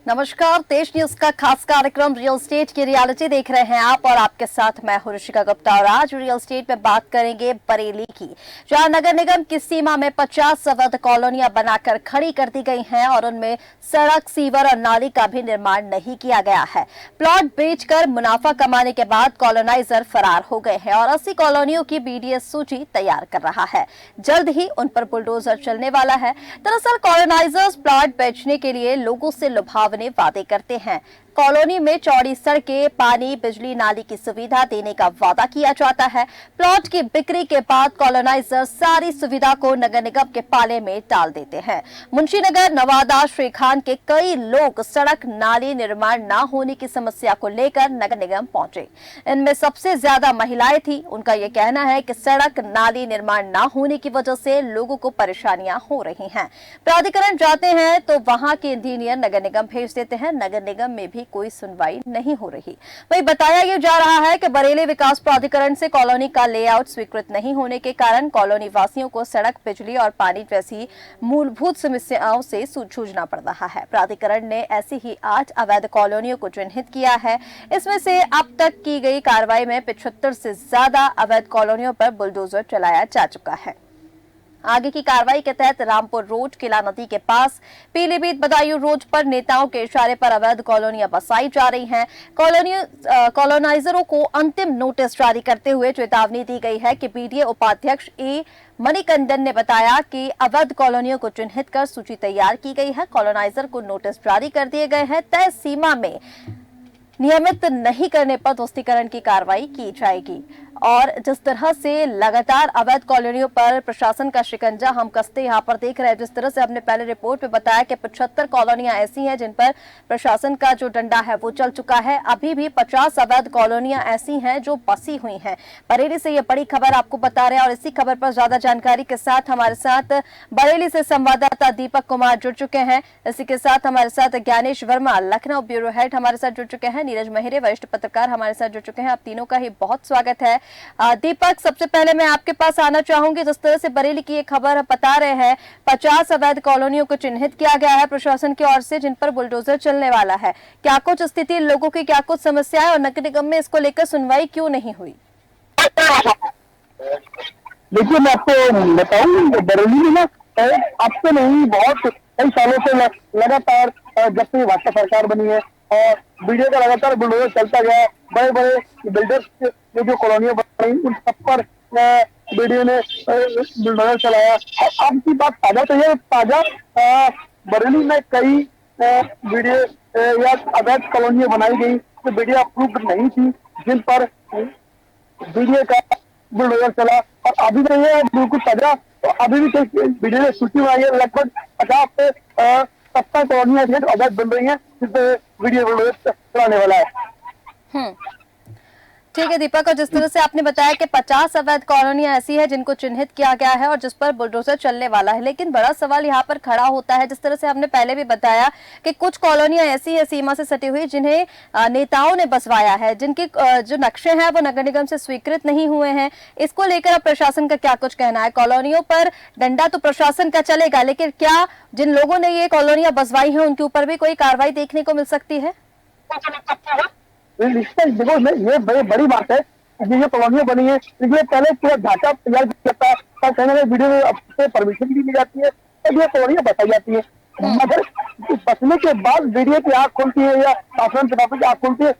नमस्कार, देश न्यूज का खास कार्यक्रम रियल एस्टेट की रियलिटी देख रहे हैं आप और आपके साथ मैं हूं ऋषिका गुप्ता। और आज रियल एस्टेट में बात करेंगे बरेली की, जहां नगर निगम की सीमा में 50 अवैध कॉलोनियां बनाकर खड़ी कर दी गई हैं और उनमें सड़क, सीवर और नाली का भी निर्माण नहीं किया गया है। प्लॉट बेचकर मुनाफा कमाने के बाद कॉलोनाइजर फरार हो गए हैं और 80 कॉलोनियों की बीडीएस सूची तैयार कर रहा है। जल्द ही उन पर बुलडोजर चलने वाला है। दरअसल कॉलोनाइजर्स प्लॉट बेचने के लिए लोगों से लुभावने वादे करते हैं। कॉलोनी में चौड़ी सड़कें, पानी, बिजली, नाली की सुविधा देने का वादा किया जाता है। प्लॉट की बिक्री के बाद कॉलोनाइजर सारी सुविधा को नगर निगम के पाले में डाल देते हैं। मुंशीनगर, नवादा, श्रीखान के कई लोग सड़क, नाली निर्माण न होने की समस्या को लेकर नगर निगम पहुंचे। इनमें सबसे ज्यादा महिलाएं थी। उनका यह कहना है कि सड़क, नाली निर्माण न होने की वजह से लोगों को परेशानियां हो रही हैं। प्राधिकरण जाते हैं तो वहां के इंजीनियर नगर निगम भेज देते हैं। नगर निगम में भी कोई सुनवाई नहीं हो रही। वहीं बताया यह जा रहा है कि बरेली विकास प्राधिकरण से कॉलोनी का लेआउट स्वीकृत नहीं होने के कारण कॉलोनी वासियों को सड़क, बिजली और पानी जैसी मूलभूत समस्याओं से जूझना पड़ रहा है। प्राधिकरण ने ऐसी ही 8 अवैध कॉलोनियों को चिन्हित किया है। इसमें से अब तक की गई कार्रवाई में 75 से ज्यादा अवैध कॉलोनियों पर बुलडोजर चलाया जा चुका है। आगे की कार्रवाई के तहत रामपुर रोड, किला नदी के पास, पीलीभीत बदायूं रोड पर नेताओं के इशारे पर अवैध कॉलोनियां बसाई जा रही हैं। कॉलोनाइजरों को अंतिम नोटिस जारी करते हुए चेतावनी दी गई है कि बीडीए उपाध्यक्ष ए मणिकंदन ने बताया कि अवैध कॉलोनियों को चिन्हित कर सूची तैयार की गई है। कॉलोनाइजर को नोटिस जारी कर दिए गए हैं। तय सीमा में नियमित नहीं करने पर ध्वस्तीकरण की कार्रवाई की जाएगी। और जिस तरह से लगातार अवैध कॉलोनियों पर प्रशासन का शिकंजा हम कसते यहाँ पर देख रहे हैं, जिस तरह से हमने पहले रिपोर्ट में बताया कि 75 कॉलोनियां ऐसी हैं जिन पर प्रशासन का जो डंडा है वो चल चुका है। अभी भी 50 अवैध कॉलोनियां ऐसी हैं जो बसी हुई हैं। बरेली से ये बड़ी खबर आपको बता रहे हैं और इसी खबर पर ज्यादा जानकारी के साथ हमारे साथ बरेली से संवाददाता दीपक कुमार जुड़ चुके हैं। इसी के साथ हमारे साथ ज्ञानेश वर्मा, लखनऊ ब्यूरो हेड हमारे साथ जुड़ चुके हैं। नीरज महिरे, वरिष्ठ पत्रकार हमारे साथ जुड़ चुके हैं। आप तीनों का ही बहुत स्वागत है। दीपक, सबसे पहले मैं आपके पास आना चाहूंगी। जिस तरह से बरेली की ये खबर बता रहे हैं, 50 अवैध कॉलोनियों को चिन्हित किया गया है प्रशासन की ओर से, जिन पर बुलडोजर चलने वाला है। क्या कुछ स्थिति, लोगों की क्या कुछ समस्याएं और नगर निगम में इसको लेकर सुनवाई क्यों नहीं हुई? देखिए, मैं आपको बताऊं, बरेली में ना अब से नहीं, बहुत कई सालों से लगातार जब से भाजपा सरकार बनी है और बीडीए का लगातार बुलडोजर चलता गया। बड़े बड़े बिल्डर्स ने जो कॉलोनियां बनाई उन सब पर बीडीए ने बुलडोजर चलाया। और अब की बात ताजा तो है, ताजा बरेली में कई बीडीए या अवैध कॉलोनियां बनाई गई जो बीडीए अप्रूव्ड नहीं थी, जिन पर बीडीए का बुलडोजर चला। और अभी नहीं है बिल्कुल ताजा, तो अभी भी बीडीए ने सूची बनाई है। लगभग 50 से 70 कॉलोनियां अवैध बन रही है, जिससे बीडीए बुलडोजर चलाने वाला है। ठीक है दीपक, और जिस तरह से आपने बताया कि 50 अवैध कॉलोनियां ऐसी है जिनको चिन्हित किया गया है और जिस पर बुलडोजर चलने वाला है, लेकिन बड़ा सवाल यहाँ पर खड़ा होता है, जिस तरह से हमने पहले भी बताया कि कुछ कॉलोनियां ऐसी है सीमा से सटी हुई जिन्हें नेताओं ने बसवाया है, जिनके जो नक्शे हैं वो नगर निगम से स्वीकृत नहीं हुए हैं। इसको लेकर अब प्रशासन का क्या कुछ कहना है? कॉलोनियों पर डंडा तो प्रशासन का चलेगा, लेकिन क्या जिन लोगों ने ये कॉलोनियां बसवाई है उनके ऊपर भी कोई कार्रवाई देखने को मिल सकती है? देखो, ये बड़ी बात है कि ये कॉलोनियां बनी है, इसलिए पहले पूरा ढांचा तैयार किया जाता है, और कहने में वीडियो में परमिशन भी दी जाती है और ये कॉलोनियां बताई जाती है। मगर बसने के बाद वीडियो की आंख खुलती है या शासन की आंख खुलती है,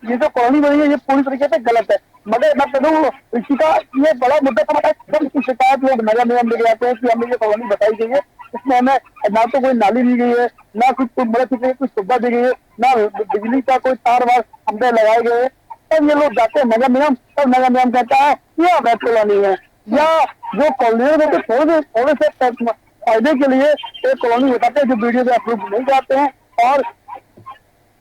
ये जो कॉलोनी बनी है ये पूरी तरीके से गलत है। मगर मैं कहूँ इसका ये बड़ा मुद्दा था, शिकायत लोग नगर निगम लेके जाते हैं कि हमें ये कॉलोनी बताई गई है, इसमें हमें ना तो कोई नाली दी गई है, ना कुछ मदद कुछ सुविधा दी गई है, ना बिजली का कोई तार वार खंभे लगाए गए हैं। तब ये लोग जाते हैं नगर निगम, तब नगर निगम कहता है ये अवैध कॉलोनी है, या जो कॉलोनियों में थोड़े से फायदे के लिए एक कॉलोनी बताते हैं जो वीडियो में अप्रूव नहीं जाते हैं, और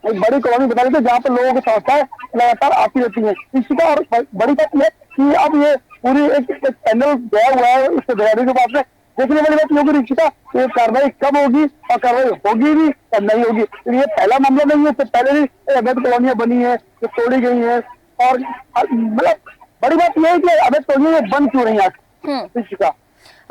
एक बड़ी कॉलोनी बता देते हैं जहाँ पर लोगों की समस्याएं लगातार आती रहती है। इसका और बड़ी बात यह है कि अब ये पूरी एक पैनल गया हुआ है इस अधिकारी के पास में। देखने वाली बात होगी रिक्शा, ये कार्रवाई कब होगी और कार्रवाई होगी भी या नहीं होगी। तो ये पहला मामला नहीं है, इससे पहले भी अवैध कॉलोनियां बनी है जो तोड़ी गई है। और मतलब बड़ी बात यह है कि अवैध कॉलोनियां बंद क्यों नहीं आज रिक्शा।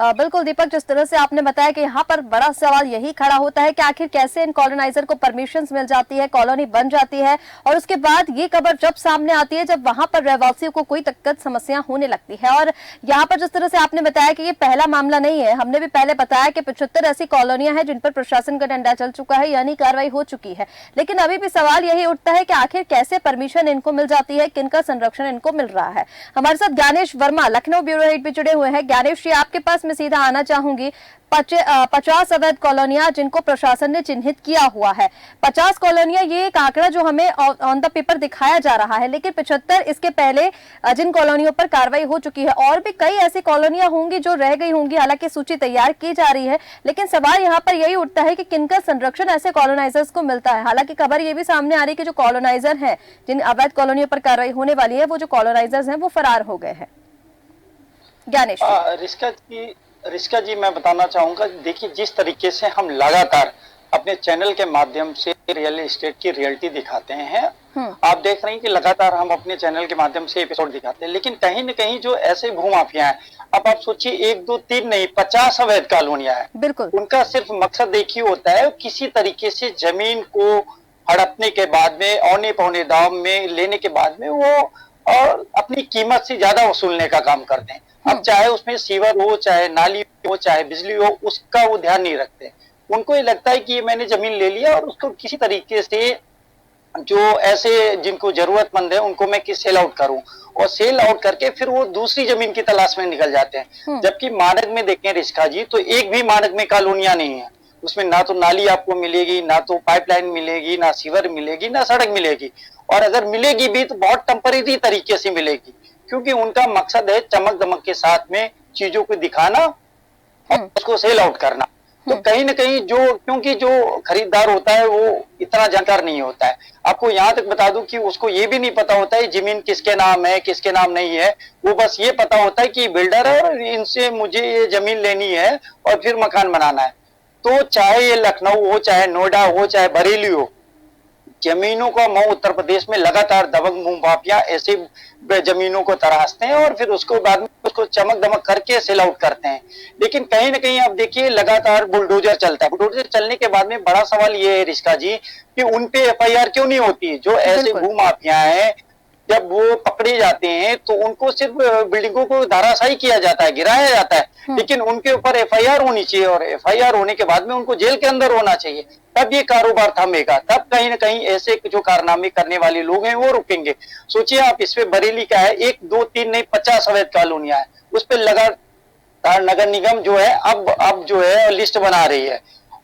बिल्कुल दीपक, जिस तरह से आपने बताया कि यहाँ पर बड़ा सवाल यही खड़ा होता है कि आखिर कैसे इन कॉलोनाइजर को परमिशन मिल जाती है, कॉलोनी बन जाती है, और उसके बाद ये खबर जब सामने आती है जब वहां पर रहवासियों को कोई दिक्कत समस्या होने लगती है। और यहाँ पर जिस तरह से आपने बताया कि ये पहला मामला नहीं है, हमने भी पहले बताया कि 75 ऐसी कॉलोनियां हैं जिन पर प्रशासन का डंडा चल चुका है, यानी कार्रवाई हो चुकी है। लेकिन अभी भी सवाल यही उठता है कि आखिर कैसे परमिशन इनको मिल जाती है, किनका संरक्षण इनको मिल रहा है। हमारे साथ ज्ञानेश वर्मा, लखनऊ ब्यूरो हेड पे जुड़े हुए हैं। ज्ञानेश जी, आपके पास मैं सीधा आना चाहूंगी। 50 अवैध कॉलोनियां जिनको प्रशासन ने चिन्हित किया हुआ है, 50 कॉलोनियां, ये एक आंकड़ा जो हमें ऑन द पेपर दिखाया जा रहा है, लेकिन 75 इसके पहले जिन कॉलोनियों पर कार्रवाई हो चुकी है, और भी कई ऐसी कॉलोनियां होंगी जो रह गई होंगी। हालांकि सूची तैयार की जा रही है, लेकिन सवाल यहाँ पर यही उठता है कि किनका संरक्षण ऐसे कॉलोनाइजर्स को मिलता है। हालांकि खबर ये भी सामने आ रही है कि जो कॉलोनाइजर है, जिन अवैध कॉलोनियों पर कार्रवाई होने वाली है, वो जो कॉलोनाइजर्स हैं वो फरार हो गए हैं। ज्ञानेश रिस्का जी, मैं बताना चाहूंगा, देखिए जिस तरीके से हम लगातार अपने चैनल के माध्यम से रियल एस्टेट की रियलिटी दिखाते हैं, आप देख रहे हैं कि लगातार हम अपने चैनल के माध्यम से एपिसोड दिखाते हैं, लेकिन कहीं न कहीं जो ऐसे भूमाफिया हैं, अब आप सोचिए 1 2 3 नहीं 50 अवैध कॉलोनियां हैं। बिल्कुल, उनका सिर्फ मकसद एक ही होता है, किसी तरीके से जमीन को हड़पने के बाद में, औने पौने दाम में लेने के बाद में वो और अपनी कीमत से ज्यादा वसूलने का काम करते हैं। अब चाहे उसमें सीवर हो, चाहे नाली हो, चाहे बिजली हो, उसका वो ध्यान नहीं रखते। उनको ये लगता है कि मैंने जमीन ले लिया और उसको किसी तरीके से जो ऐसे जिनको जरूरतमंद है उनको मैं सेल आउट करूं, और सेल आउट करके फिर वो दूसरी जमीन की तलाश में निकल जाते हैं। जबकि मानक में देखें रिस्का जी, तो एक भी मानक में कॉलोनियां नहीं है। उसमें ना तो नाली आपको मिलेगी, ना तो पाइपलाइन मिलेगी, ना सीवर मिलेगी, ना सड़क मिलेगी, और अगर मिलेगी भी तो बहुत टेम्परेरी तरीके से मिलेगी, क्योंकि उनका मकसद है चमक दमक के साथ में चीजों को दिखाना और उसको सेल आउट करना। तो कहीं ना कहीं क्योंकि जो खरीदार होता है वो इतना जानकार नहीं होता है। आपको यहाँ तक बता दूं कि उसको ये भी नहीं पता होता है जमीन किसके नाम है, किसके नाम नहीं है। वो बस ये पता होता है कि बिल्डर है और इनसे मुझे ये जमीन लेनी है और फिर मकान बनाना है। तो चाहे ये लखनऊ हो, चाहे नोएडा हो, चाहे बरेली हो, जमीनों का मऊ उत्तर प्रदेश में लगातार दबंग भूमाफिया ऐसे जमीनों को तराशते हैं और फिर उसको बाद में उसको चमक दमक करके सेल आउट करते हैं। लेकिन कहीं ना कहीं आप देखिए लगातार बुलडोजर चलता है। बुलडोजर चलने के बाद में बड़ा सवाल ये है रिस्का जी कि उन पे FIR क्यों नहीं होती। जो ऐसे भूमाफिया हैं जब वो पकड़े जाते हैं तो उनको सिर्फ बिल्डिंगों को धराशायी किया जाता है, गिराया जाता है, लेकिन उनके ऊपर FIR होनी चाहिए और FIR होने के बाद में उनको जेल के अंदर होना चाहिए। तब ये कारोबार थमेगा, तब कहीं ना कहीं ऐसे जो कारनामे करने वाले लोग हैं वो रुकेंगे। सोचिए आप, इस पे बरेली का है 1 2 3 नहीं 50 अवैध कॉलोनियां है, उस पर लगातार नगर निगम जो है अब जो है लिस्ट बना रही है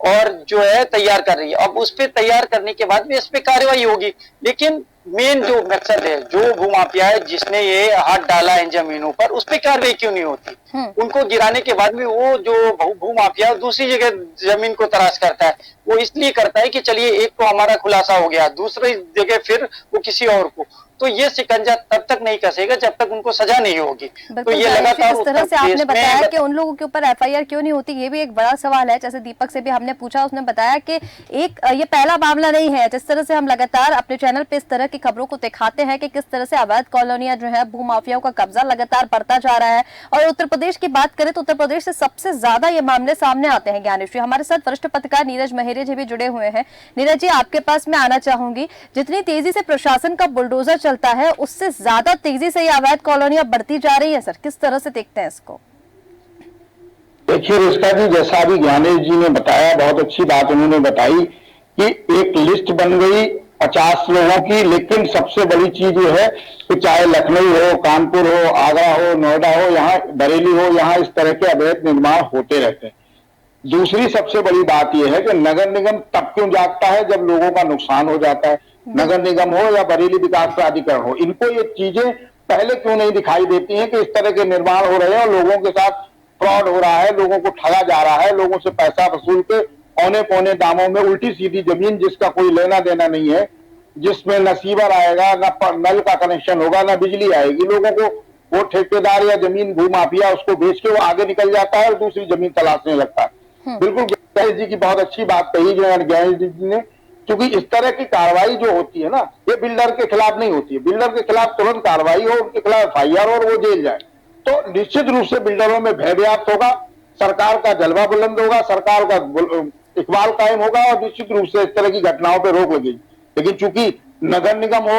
और जो है तैयार कर रही है। अब उस पे तैयार करने के बाद में इस पे कार्रवाई होगी। लेकिन मेन जो मकसद है, जो भूमाफिया है जिसने ये हाथ डाला है इन जमीनों पर, उस पे कार्रवाई क्यों नहीं होती। उनको गिराने के बाद में वो जो भूमाफिया दूसरी जगह जमीन को तलाश करता है। वो इसलिए करता है कि चलिए एक तो हमारा खुलासा हो गया, दूसरी जगह फिर वो किसी और को। तो ये शिकंजा तब तक नहीं कसेगा जब तक उनको सजा नहीं होगी। तो ये लगातार इस तरह से आपने बताया कि उन लोगों के ऊपर FIR क्यों नहीं होती, ये भी एक बड़ा सवाल है। जैसे दीपक से भी हमने पूछा, उसने बताया कि ये पहला मामला नहीं है। जिस तरह से हम लगातार अपने चैनल पे इस तरह की खबरों को दिखाते हैं कि किस तरह से अवैध कॉलोनियां जो है, भूमाफियाओं का कब्जा लगातार बढ़ता जा रहा है। और उत्तर प्रदेश की बात करें तो उत्तर प्रदेश से सबसे ज्यादा ये मामले सामने आते हैं। ज्ञानेश जी, हमारे साथ वरिष्ठ पत्रकार नीरज महेरे जी भी जुड़े हुए हैं। नीरज जी, आपके पास मैं आना चाहूंगी। जितनी तेजी से प्रशासन का बुलडोजर चलता है, उससे ज्यादा तेजी से ये अवैध कॉलोनियां बढ़ती जा रही है। सर, किस तरह से देखते हैं इसको? देखिए रिस्का जी, जैसा अभी ज्ञानेश जी ने बताया, बहुत अच्छी बात उन्होंने बताई कि एक लिस्ट बन गई 50 लोगों की। लेकिन सबसे बड़ी चीज ये है कि चाहे लखनऊ हो, कानपुर हो, आगरा हो, नोएडा हो, यहाँ बरेली हो, यहाँ इस तरह के अवैध निर्माण होते रहते हैं। दूसरी सबसे बड़ी बात यह है कि नगर निगम तब क्यों जागता है जब लोगों का नुकसान हो जाता है। नगर निगम हो या बरेली विकास प्राधिकरण हो, इनको ये चीजें पहले क्यों नहीं दिखाई देती हैं कि इस तरह के निर्माण हो रहे हैं और लोगों के साथ फ्रॉड हो रहा है, लोगों को ठगा जा रहा है, लोगों से पैसा वसूल के औने पौने दामों में उल्टी सीधी जमीन जिसका कोई लेना देना नहीं है, जिसमें न सीवर आएगा, न नल का कनेक्शन होगा, न बिजली आएगी, लोगों को वो ठेकेदार या जमीन भूमाफिया उसको बेच के वो आगे निकल जाता है और दूसरी जमीन तलाशने लगता है। बिल्कुल गणेश जी की बहुत अच्छी बात कही गणेश जी ने, क्योंकि इस तरह की कार्रवाई जो होती है ना, ये बिल्डर के खिलाफ नहीं होती है। बिल्डर के खिलाफ तुरंत कार्रवाई हो, उनके खिलाफ FIR और वो जेल जाए, तो निश्चित रूप से बिल्डरों में भय व्याप्त होगा, सरकार का जलवा बुलंद होगा, सरकार का इकबाल कायम होगा और निश्चित रूप से इस तरह की घटनाओं पर रोक लगेगी। लेकिन चूंकि नगर निगम हो,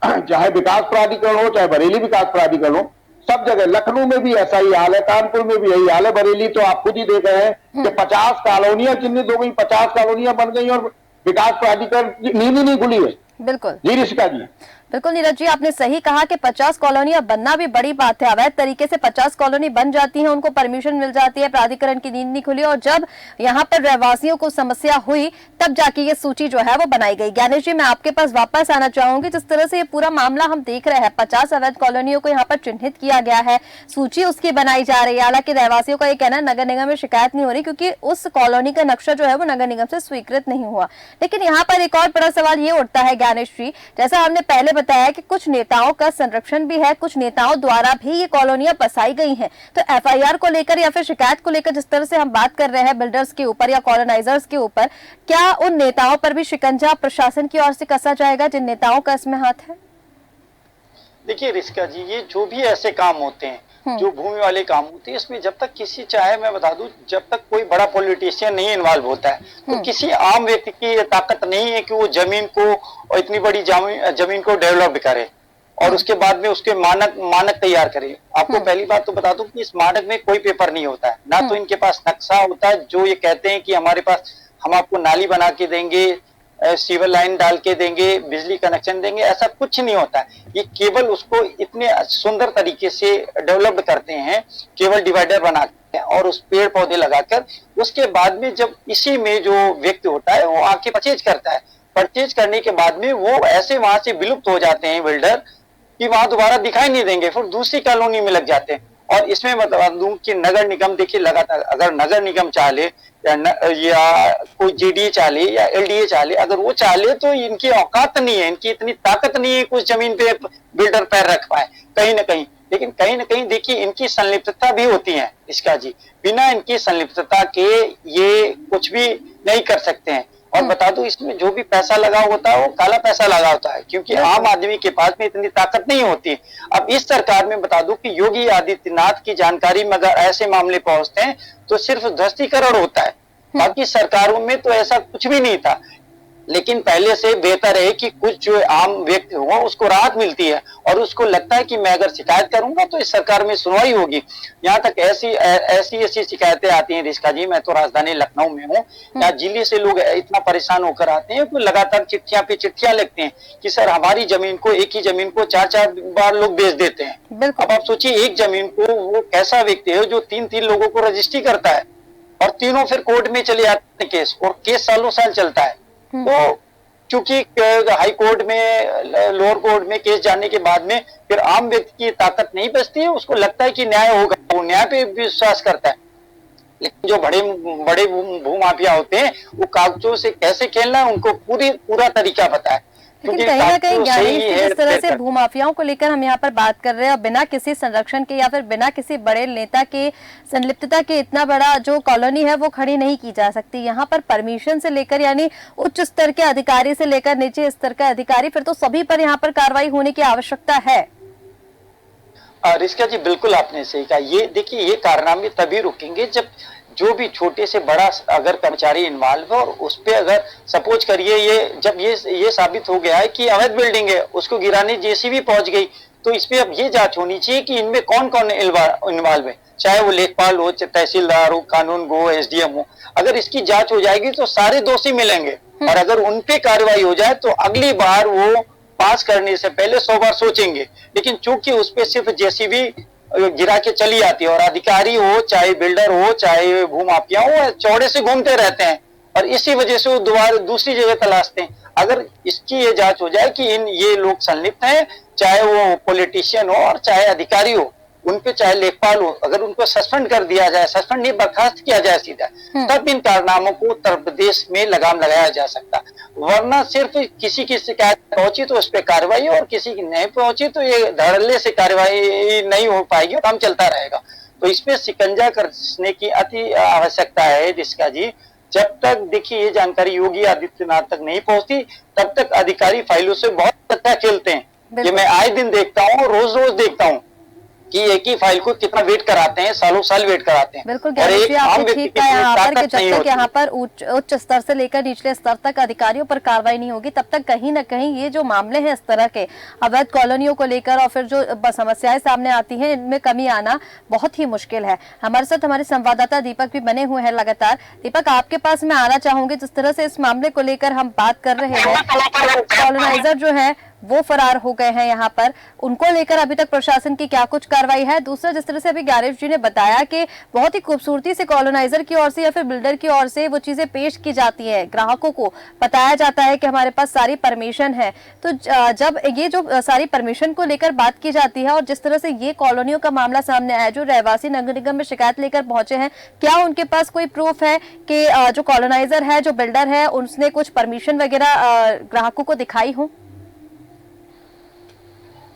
चाहे विकास प्राधिकरण हो, चाहे बरेली विकास प्राधिकरण हो, सब जगह, लखनऊ में भी ऐसा ही हाल है, कानपुर में भी यही हाल है, बरेली तो आप खुद ही देख रहे हैं कि 50 कॉलोनियां चिन्हित हो गई, 50 कॉलोनियां बन गई और विकास प्राधिकरण नींद ही नहीं खुली है। बिल्कुल जी ऋषिका जी। बिल्कुल नीरज जी, आपने सही कहा कि 50 कॉलोनियां बनना भी बड़ी बात है। अवैध तरीके से 50 कॉलोनी बन जाती हैं, उनको परमिशन मिल जाती है, प्राधिकरण की नींद नहीं खुली, और जब यहाँ पर रहवासियों को समस्या हुई तब जाके ये सूची जो है वो बनाई गई। ज्ञानेश जी, मैं आपके पास वापस आना चाहूंगी। जिस तरह से ये पूरा मामला हम देख रहे हैं, 50 अवैध कॉलोनियों को यहाँ पर चिन्हित किया गया है, सूची उसकी बनाई जा रही है। हालांकि रहवासियों का ये कहना है नगर निगम में शिकायत नहीं हो रही क्योंकि उस कॉलोनी का नक्शा जो है वो नगर निगम से स्वीकृत नहीं हुआ। लेकिन यहाँ पर एक और बड़ा सवाल ये उठता है ज्ञानेश जी, जैसा हमने पहले बताया कि कुछ नेताओं का संरक्षण भी है, कुछ नेताओं द्वारा भी ये कॉलोनियां बसाई गई हैं। तो एफआईआर को लेकर या फिर शिकायत को लेकर जिस तरह से हम बात कर रहे हैं बिल्डर्स के ऊपर या कॉलोनाइजर्स के ऊपर, क्या उन नेताओं पर भी शिकंजा प्रशासन की ओर से कसा जाएगा जिन नेताओं का इसमें हाथ है? देखिए ऋषिका जी, ये जो भी ऐसे काम होते हैं, जो भूमि वाले काम होते हैं, इसमें जब तक किसी, चाहे मैं बता दूं, जब तक कोई बड़ा पॉलिटिशियन नहीं इन्वॉल्व होता है, तो किसी आम व्यक्ति की ये ताकत नहीं है कि वो जमीन को और इतनी बड़ी जमीन को डेवलप करे और उसके बाद में उसके मानक तैयार करे। आपको पहली बात तो बता दूं कि इस मानक में कोई पेपर नहीं होता है, ना तो इनके पास नक्शा होता है जो ये कहते हैं कि हमारे पास, हम आपको नाली बना के देंगे, सीवर लाइन डाल के देंगे, बिजली कनेक्शन देंगे, ऐसा कुछ नहीं होता है। ये केवल उसको इतने सुंदर तरीके से डेवलप करते हैं, केवल डिवाइडर बना के और उस पेड़ पौधे लगाकर, उसके बाद में जब इसी में जो व्यक्ति होता है वो आके परचेज करता है, परचेज करने के बाद में वो ऐसे वहां से विलुप्त हो जाते हैं बिल्डर कि वहां दोबारा दिखाई नहीं देंगे, फिर दूसरी कॉलोनी में लग जाते हैं। और इसमें बता दूं कि नगर निगम, देखिए लगातार अगर नगर निगम चाहे या कोई जेडीए चाहे या एलडीए चाहे, अगर वो चाहे तो इनकी औकात नहीं है, इनकी इतनी ताकत नहीं है कुछ जमीन पे बिल्डर पैर रख पाए कहीं ना कहीं। लेकिन कहीं ना कहीं देखिए इनकी संलिप्तता भी होती है इसका जी, बिना इनकी संलिप्तता के ये कुछ भी नहीं कर सकते हैं। और बता दूं, इसमें जो भी पैसा लगा होता है वो काला पैसा लगा होता है, क्योंकि आम आदमी के पास में इतनी ताकत नहीं होती। अब इस सरकार में बता दूं कि योगी आदित्यनाथ की जानकारी में अगर ऐसे मामले पहुंचते हैं तो सिर्फ ध्वस्तीकरण होता है, बाकी सरकारों में तो ऐसा कुछ भी नहीं था। लेकिन पहले से बेहतर है कि कुछ जो आम व्यक्ति हो उसको राहत मिलती है और उसको लगता है कि मैं अगर शिकायत करूंगा तो इस सरकार में सुनवाई होगी। यहाँ तक ऐसी शिकायतें आती हैं ऋषिका जी, मैं तो राजधानी लखनऊ में हूँ, यहाँ जिले से लोग इतना परेशान होकर आते हैं कि लगातार चिट्ठियां पे चिट्ठियां लिखते हैं कि सर हमारी जमीन को, एक ही जमीन को 4-4 बार लोग बेच देते हैं। अब आप सोचिए, एक जमीन को वो कैसा व्यक्ति है जो 3-3 लोगों को रजिस्ट्री करता है और तीनों फिर कोर्ट में चले जाते हैं केस, और केस सालों साल चलता है। तो चूंकि हाई कोर्ट में, लोअर कोर्ट में केस जाने के बाद में फिर आम व्यक्ति की ताकत नहीं बचती है, उसको लगता है कि न्याय होगा, वो न्याय पे विश्वास करता है। लेकिन जो बड़े भूमाफिया होते हैं वो कागजों से कैसे खेलना है उनको पूरा तरीका पता है। लेकिन कहीं ना कहीं ज्ञानेश जी, जिस तरह से भूमाफियाओं को लेकर हम यहाँ पर बात कर रहे हैं और बिना किसी संरक्षण के या फिर बिना किसी बड़े नेता के संलिप्तता के इतना बड़ा जो कॉलोनी है वो खड़ी नहीं की जा सकती। यहाँ पर परमिशन से लेकर, यानी उच्च स्तर के अधिकारी से लेकर नीचे स्तर का अधिकारी, फिर तो सभी पर यहाँ पर कार्रवाई होने की आवश्यकता है। ऋषिका जी बिल्कुल आपने सही कहा। ये देखिए, ये कारनामे तभी रुकेंगे जब जो भी छोटे से बड़ा अगर कर्मचारी इन्वॉल्व है और उस पे अगर सपोज करिए जब ये साबित हो गया है कि अवैध बिल्डिंग है, उसको गिराने जेसीबी पहुंच गई, तो इस पे अब ये जांच होनी चाहिए कि इनमें कौन कौन इन्वॉल्व है, चाहे वो लेखपाल हो, तहसीलदार हो, कानून गो, एसडीएम हो। अगर इसकी जांच हो जाएगी तो सारे दोषी मिलेंगे और अगर उन पे कार्रवाई हो जाए तो अगली बार वो पास करने से पहले 100 बार सोचेंगे। लेकिन चूंकि उस पे सिर्फ जेसीबी गिरा के चली आती है और अधिकारी हो, चाहे बिल्डर हो, चाहे भूमाफिया हो, चौड़े से घूमते रहते हैं और इसी वजह से वो दोबारा दूसरी जगह तलाशते हैं। अगर इसकी ये जांच हो जाए कि ये लोग संलिप्त हैं, चाहे वो पॉलिटिशियन हो और चाहे अधिकारी हो, उनपे चाहे लेखपाल हो, अगर उनको सस्पेंड कर दिया जाए, सस्पेंड नहीं बर्खास्त किया जाए सीधा, तब इन कारनामों को उत्तर प्रदेश में लगाम लगाया जा सकता। वरना सिर्फ किसी की शिकायत पहुंची तो उस पर कार्रवाई और किसी की नहीं पहुंची तो ये धड़ल्ले से कार्रवाई नहीं हो पाएगी, काम चलता रहेगा। तो इसमें शिकंजा कसने की अति आवश्यकता है ऋषिका जी। जब तक देखिए ये जानकारी योगी आदित्यनाथ तक नहीं पहुंचती तब तक अधिकारी फाइलों से बहुत अच्छा खेलते हैं। ये मैं आए दिन देखता हूँ, रोज रोज देखता हूँ। कि एक ही फाइल को कितना वेट कराते हैं, सालों साल वेट कराते हैं। बिल्कुल और ज्ञानेश एक जी, आम आपने व्यक्ति ठीक के कहा लिए यहाँ पर कि ताकत नहीं जब तक होती। यहाँ पर उच्च स्तर से लेकर निचले स्तर तक अधिकारियों पर कार्रवाई नहीं होगी, तब तक कहीं ना कहीं ये जो मामले हैं इस तरह के अवैध कॉलोनियों को लेकर और फिर जो समस्याएं सामने आती हैं, इनमें कमी आना बहुत ही मुश्किल है। हमारे साथ हमारे संवाददाता दीपक भी बने हुए हैं लगातार। दीपक, आपके पास मैं आना चाहूंगी, जिस तरह से इस मामले को लेकर हम बात कर रहे हैं, कॉलोनाइजर जो है वो फरार हो गए हैं यहाँ पर, उनको लेकर अभी तक प्रशासन की क्या कुछ कार्रवाई है? दूसरा, जिस तरह से अभी ज्ञानेश जी ने बताया कि बहुत ही खूबसूरती से कॉलोनाइजर की ओर से या फिर बिल्डर की ओर से वो चीजें पेश की जाती है, ग्राहकों को बताया जाता है कि हमारे पास सारी परमिशन है। तो जब ये जो सारी परमिशन को लेकर बात की जाती है और जिस तरह से ये कॉलोनियों का मामला सामने आया, जो रहवासी नगर निगम में शिकायत लेकर पहुंचे हैं, क्या उनके पास कोई प्रूफ है कि जो कॉलोनाइजर है, जो बिल्डर है, उसने कुछ परमिशन वगैरह ग्राहकों को दिखाई हो?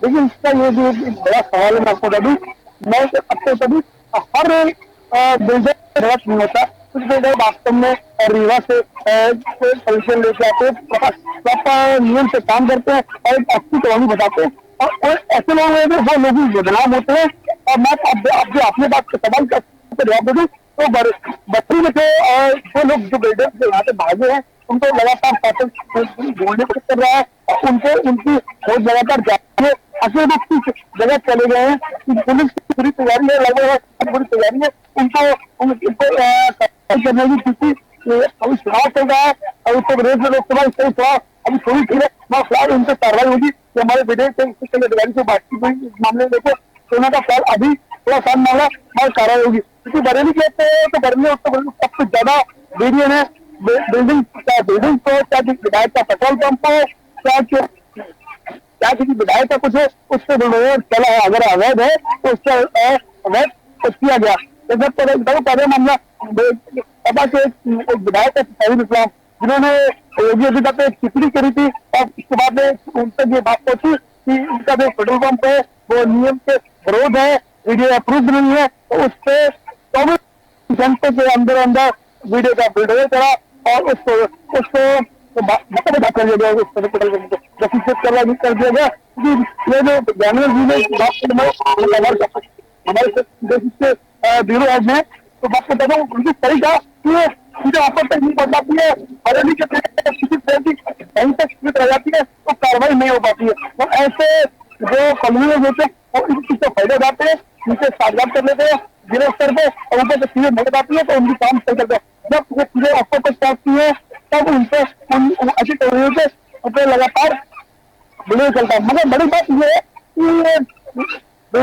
लेकिन इसका ये जो एक बड़ा सवाल है, मैं आपको बता दूं, मैं अब तो तभी हर बिल्डर गलत नहीं होता। कुछ बिल्डर वास्तव में रीवा से परमिशन लेके आते हैं, प्रॉपर नियम से काम करते हैं और एक अच्छी कॉलोनी बताते हैं, और ऐसे लोग हैं वो लोग भी बदनाम होते हैं। और मैं अब जो अपने बात का सवाल का जवाब दे दूं, तो बच्ची में वो लोग जो बिल्डर जो यहाँ से भागे हैं, उनको लगातार शासन ढूंढने को कर रहा है और उनकी खोज लगातार जारी है। असल में किस जगह चले गए हैं, पुलिस की पूरी तैयारी है, लगभग पूरी तैयारी है उनको करने की, क्योंकि अभी चुनाव चल रहा है और उत्तर प्रदेश में लोकसभा चुनाव अभी थोड़ी देर है, फिलहाल उनसे कार्रवाई होगी। तो हमारे विदेश अधिकारी से बातचीत हुई इस मामले में, देखो सोना का फिलहाल अभी थोड़ा सा मामला और कार्रवाई होगी, क्योंकि बरेली कहते हैं तो बरेली उत्तर प्रदेश सबसे ज्यादा वेरियन है बिल्डिंग को, क्या विधायक का पेट्रोल पंप हो, क्या किसी विधायक का कुछ है, उससे चला है, अगर अवैध है तो उसका अवैध किया गया। पहले मामला पता के एक विधायक है इस्लाम, जिन्होंने योगी आदित्यनाथ पे एक टिप्पणी करी थी और उसके बाद में उनसे ये बात पहुंची कि उनका जो पेट्रोल पंप है वो नियम के विरोध है, वीडियो अप्रूव नहीं है, तो उससे 24 घंटे के अंदर वीडियो का वीडियो करा और उसको मतलब कर दिया गया, कर दिया गया। ये जो ज्ञानेश जी ने बात हमारे ब्यूरो हेड ने तो बात करता हूँ, उनकी तरीका मुझे आपस तक नहीं पड़ पाती है, बरेली के किसी कहीं तक रह जाती है तो कार्रवाई नहीं हो पाती है। तो ऐसे जो कॉलोनी होते हैं वो इस चीज से फायदा उठाते हैं, उनसे साझा कर लेते हैं जिला स्तर पे, और ऊपर से चीजें नहीं पाती है तो उनकी काम सही करते हैं। जब ये चीजें आपको तक पहुंचती है तब उनसे ऐसी कॉलोनी से लगातार बिल्डर चलता है। मगर बड़ी बात यह है कि जो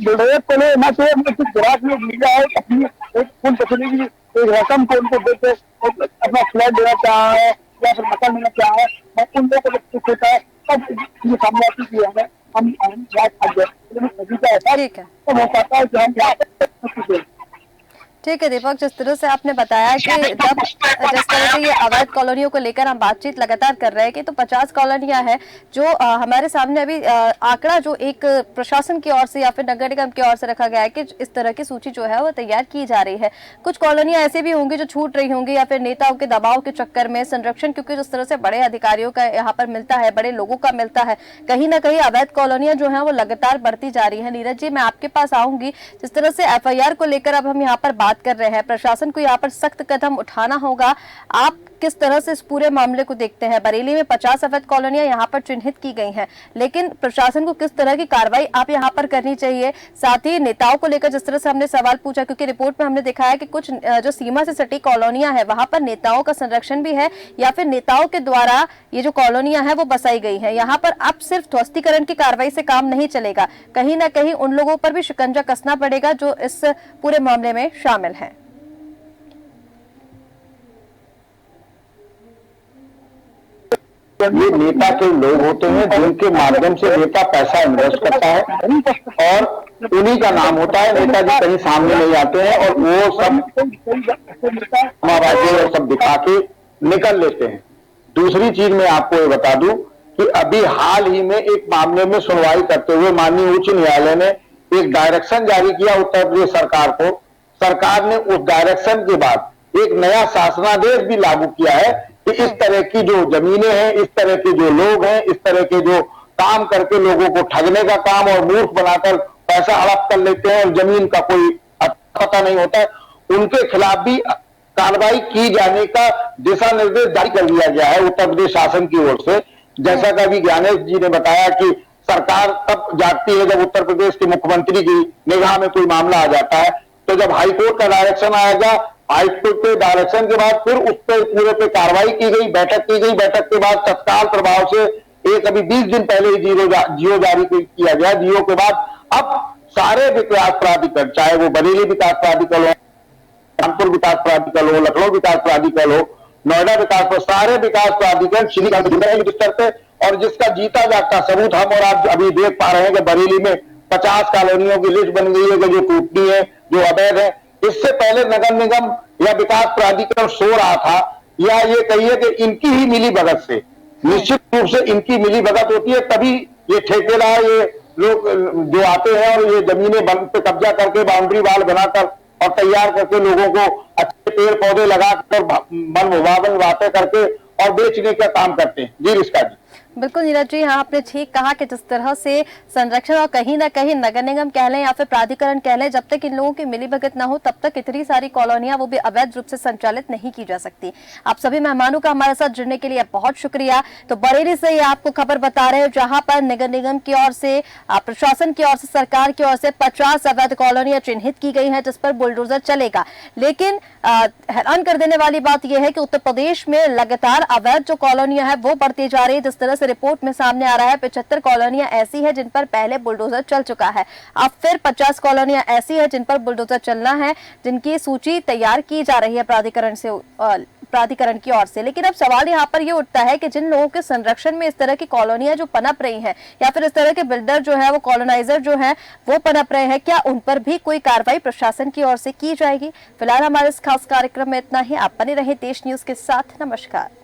बिल्डर को ना चाहिए कुछ ग्राहक लोग मीडिया है अपनी एक फुल फैसिलिटी की एक रकम को उनको देते अपना फ्लैट देना चाह है या फिर मकान देना चाह है, उन लोगों को कुछ होता है तब ये सामने आती है हमें हम ऐसा ठीक है, तो हो पाता है कि हम यहाँ पे ठीक है दीपक, जिस तरह से आपने बताया कि जब जिस तरह से ये अवैध कॉलोनियों को लेकर हम बातचीत लगातार कर रहे हैं कि तो 50 कॉलोनियां हैं जो हमारे सामने अभी आंकड़ा जो एक प्रशासन की ओर से या फिर नगर निगम की ओर से रखा गया है कि इस तरह की सूची जो है वो तैयार की जा रही है। कुछ कॉलोनियां ऐसे भी होंगी जो छूट रही होंगी या फिर नेताओं के दबाव के चक्कर में संरक्षण, क्योंकि जिस तरह से बड़े अधिकारियों का यहाँ पर मिलता है, बड़े लोगों का मिलता है, कहीं ना कहीं अवैध कॉलोनियां जो है वो लगातार बढ़ती जा रही है। नीरज जी, मैं आपके पास आऊंगी। जिस तरह से FIR को लेकर अब हम यहाँ पर बात कर रहे हैं, प्रशासन को यहाँ पर सख्त कदम उठाना होगा। आप किस तरह से इस पूरे मामले को देखते हैं? बरेली में 50 अवैध कॉलोनियां यहाँ पर चिन्हित की गई हैं, लेकिन प्रशासन को किस तरह की कार्रवाई आप यहाँ पर करनी चाहिए? साथ ही नेताओं को लेकर जिस तरह से हमने सवाल पूछा, क्योंकि रिपोर्ट में हमने दिखाया है कि कुछ जो सीमा से सटी कॉलोनियां हैं वहां पर नेताओं का संरक्षण भी है या फिर नेताओं के द्वारा ये जो कॉलोनियां हैं वो बसाई गई है। यहाँ पर अब सिर्फ ध्वस्तीकरण की कार्रवाई से काम नहीं चलेगा, कहीं ना कहीं उन लोगों पर भी शिकंजा कसना पड़ेगा जो इस पूरे मामले में शामिल है। ये नेता के लोग होते हैं जिनके माध्यम से नेता पैसा इन्वेस्ट करता है और उन्हीं का नाम होता है। नेताजी कहीं सामने नहीं आते हैं और वो सब महाराजे और सब दिखा के निकल लेते हैं। दूसरी चीज मैं आपको ये बता दूं कि अभी हाल ही में एक मामले में सुनवाई करते हुए माननीय उच्च न्यायालय ने एक डायरेक्शन जारी किया उत्तर प्रदेश सरकार को। सरकार ने उस डायरेक्शन के बाद एक नया शासनादेश भी लागू किया है कि इस तरह की जो जमीनें हैं, इस तरह के जो लोग हैं, इस तरह के जो काम करके लोगों को ठगने का काम और मूर्ख बनाकर पैसा हड़प कर लेते हैं और जमीन का कोई पता नहीं होता है, उनके खिलाफ भी कार्रवाई की जाने का दिशा निर्देश जारी कर दिया गया है उत्तर प्रदेश शासन की ओर से। जैसा कि अभी ज्ञानेश जी ने बताया कि सरकार तब जागती है जब उत्तर प्रदेश के मुख्यमंत्री की निगाह में कोई मामला आ जाता है। तो जब हाईकोर्ट का डायरेक्शन आएगा, हाईकोर्ट के डायरेक्शन के बाद फिर उस पर पूरे पे कार्रवाई की गई, बैठक की गई। बैठक के बाद तत्काल प्रभाव से एक अभी 20 दिन पहले ही जियो जारी किया गया। जियो के बाद अब सारे विकास प्राधिकरण, चाहे वो बरेली विकास प्राधिकरण हो, कानपुर विकास प्राधिकरण हो, लखनऊ विकास प्राधिकरण हो, नोएडा विकास, सारे विकास प्राधिकरण श्रीकांत स्तर पे, और जिसका जीता जागता सबूत हम और आप अभी देख पा रहे हैं कि बरेली में 50 कॉलोनियों की लिस्ट बन गई है कि जो टूटनी है, जो अवैध है। इससे पहले नगर निगम या विकास प्राधिकरण सो रहा था, या ये कहिए कि इनकी ही मिली भगत से, निश्चित रूप से इनकी मिली भगत होती है, तभी ये ठेकेदार, ये लोग जो आते हैं और ये जमीनें पे कब्जा करके बाउंड्री वाल बनाकर और तैयार करके लोगों को अच्छे पेड़ पौधे लगाकर मन बातें करके और बेचने का काम करते हैं। जी रिश्का जी। बिल्कुल नीरज जी, हाँ आपने ठीक कहा कि जिस तरह से संरक्षण और कहीं ना कहीं नगर निगम कह लें या फिर प्राधिकरण कह लें, जब तक इन लोगों की मिलीभगत ना हो तब तक इतनी सारी कॉलोनियां वो भी अवैध रूप से संचालित नहीं की जा सकती। आप सभी मेहमानों का हमारे साथ जुड़ने के लिए बहुत शुक्रिया। तो बरेली से ये आपको खबर बता रहे हैं जहां पर नगर निगम की ओर से, प्रशासन की ओर से, सरकार की ओर से 50 अवैध कॉलोनियां चिन्हित की गई है जिस पर बुलडोजर चलेगा। लेकिन हैरान कर देने वाली बात यह है कि उत्तर प्रदेश में लगातार अवैध जो कॉलोनियां है वो बढ़ती जा रही है। जिस तरह से रिपोर्ट में सामने आ रहा है 75 कॉलोनियां ऐसी है जिन पर पहले बुलडोजर चल चुका है, अब फिर 50 कॉलोनियां ऐसी है जिन पर बुलडोजर चलना है, जिनकी सूची तैयार की जा रही है प्राधिकरण की ओर से। लेकिन अब सवाल यहाँ पर ये उठता है कि जिन लोगों के संरक्षण में इस तरह की कॉलोनियां जो पनप रही हैं या फिर इस तरह के बिल्डर जो है वो कॉलोनाइजर जो है वो पनप रहे हैं, क्या उन पर भी कोई कार्रवाई प्रशासन की ओर से की जाएगी? फिलहाल हमारे इस खास कार्यक्रम में इतना ही। आप बने रहे देश न्यूज के साथ। नमस्कार।